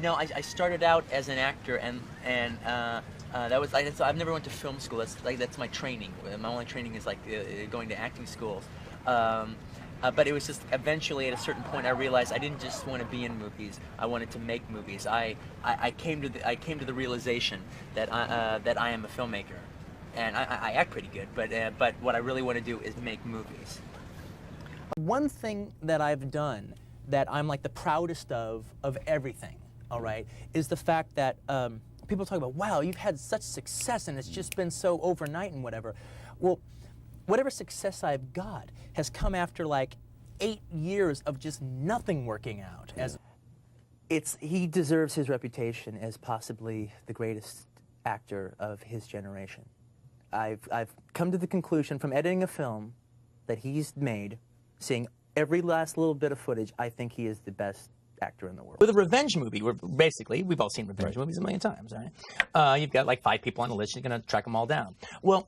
No, I started out as an actor, and that was so I've never went to film school. That's my training. My only training is going to acting schools. But it was just eventually at a certain point I realized I didn't just want to be in movies. I wanted to make movies. I came to the realization that I am a filmmaker, and I act pretty good. But what I really want to do is make movies. One thing that I've done that I'm like the proudest of everything, all right, is the fact that people talk about, wow, you've had such success and it's just been so overnight and whatever. Well, whatever success I've got has come after like 8 years of just nothing working out. He deserves his reputation as possibly the greatest actor of his generation. I've come to the conclusion from editing a film that he's made, seeing every last little bit of footage, I think he is the best actor in the world. With a revenge movie, we've all seen revenge movies a million times, right? You've got like 5 people on the list, you're going to track them all down. Well,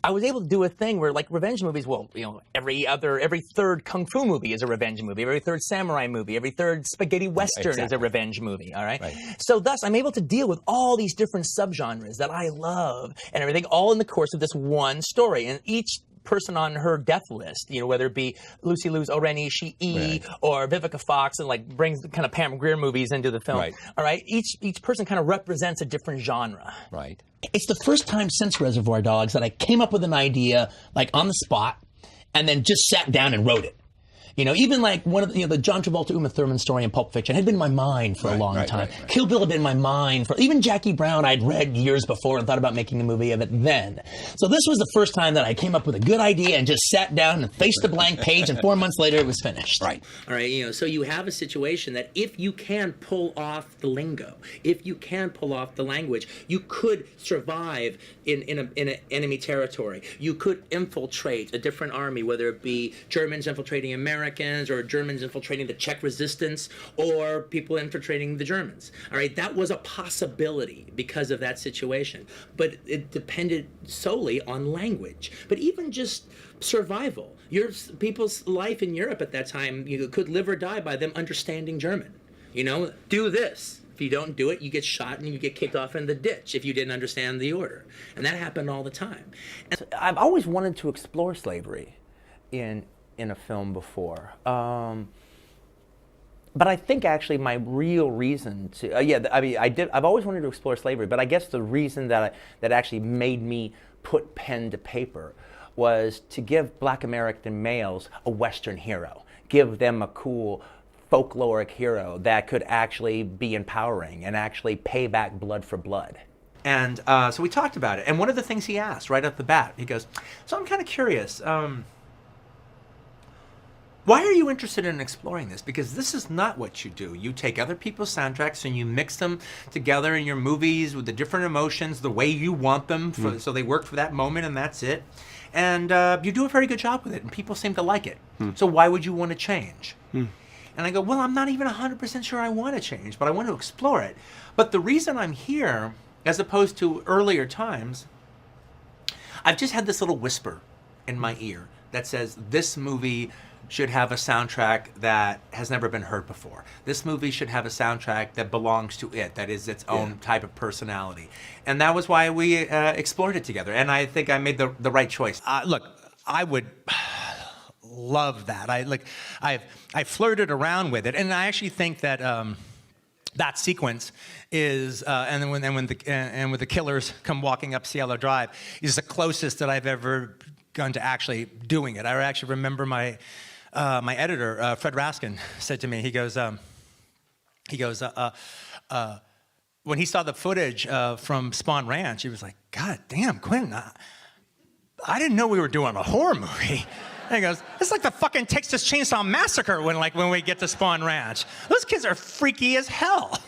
I was able to do a thing where, like, revenge movies, well, you know, every third kung fu movie is a revenge movie, every third samurai movie, every third spaghetti western is a revenge movie, all right? So thus, I'm able to deal with all these different subgenres that I love and everything, all in the course of this one story. And each person on her death list, you know, whether it be Lucy Liu's Oren Ishii or Vivica Fox, and like brings the kind of Pam Grier movies into the film. All right, each person kind of represents a different genre. Right. It's the first time since Reservoir Dogs that I came up with an idea like on the spot, and then just sat down and wrote it. You know, even like one of the John Travolta, Uma Thurman story in Pulp Fiction had been in my mind for a long time. Kill Bill had been in my mind for, even Jackie Brown I'd read years before and thought about making a movie of it then. So this was the first time that I came up with a good idea and just sat down and faced the blank page, and 4 months later it was finished. All right, you know, so you have a situation that if you can pull off the lingo, if you can pull off the language, you could survive in enemy territory. You could infiltrate a different army, whether it be Germans infiltrating Americans, or Germans infiltrating the Czech resistance, or people infiltrating the Germans. All right, that was a possibility because of that situation. But it depended solely on language. But even just survival. People's life in Europe at that time, you could live or die by them understanding German. You know, do this. If you don't do it, you get shot and you get kicked off in the ditch if you didn't understand the order. And that happened all the time. And I've always wanted to explore slavery in a film before. But I think actually my real reason to, I've always wanted to explore slavery, but I guess the reason that actually made me put pen to paper was to give Black American males a Western hero, give them a cool folkloric hero that could actually be empowering and actually pay back blood for blood. And so we talked about it, and one of the things he asked right off the bat, he goes, so I'm kind of curious, why are you interested in exploring this? Because this is not what you do. You take other people's soundtracks and you mix them together in your movies with the different emotions, the way you want them, so they work for that moment and that's it. And you do a very good job with it, and people seem to like it. So why would you want to change? And I go, well, I'm not even 100% sure I want to change, but I want to explore it. But the reason I'm here, as opposed to earlier times, I've just had this little whisper in my ear that says this movie should have a soundtrack that has never been heard before. This movie should have a soundtrack that belongs to it, that is its own type of personality. And that was why we explored it together. And I think I made the right choice. Look, I would love that. I flirted around with it, and I actually think that that sequence is, and when the killers come walking up Cielo Drive, is the closest that I've ever gone to actually doing it. I actually remember my editor, Fred Raskin, said to me, he goes, when he saw the footage from Spawn Ranch, he was like, God damn, Quentin, I didn't know we were doing a horror movie. And he goes, it's like the fucking Texas Chainsaw Massacre when we get to Spawn Ranch. Those kids are freaky as hell.